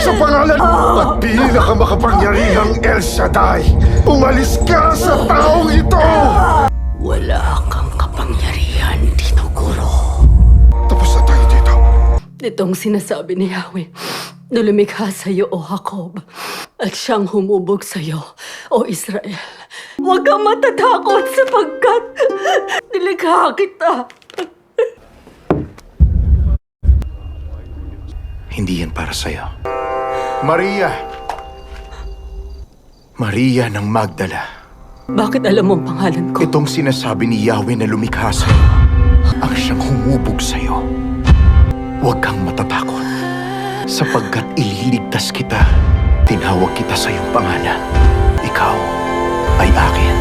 Sa pangalan at pinakamakapangyarihang El Shaddai, umalis ka sa taong ito! Wala kang kapangyarihan dito, Guro. Tapos na tayo dito. Itong sinasabi ni Yahweh na lumikha sa iyo, O Jacob, at siyang humubog sa iyo, O Israel. Huwag kang matatakot sapagkat nilikha kita. Hindi yan para sa'yo. Maria! Maria ng Magdala. Bakit alam mo ang pangalan ko? Itong sinasabi ni Yahweh na lumikha sa'yo, ang siyang humubog sa'yo. Huwag kang matatakot, sapagkat ililigtas kita. Tinawag kita sa iyong pangalan. Ikaw ay akin.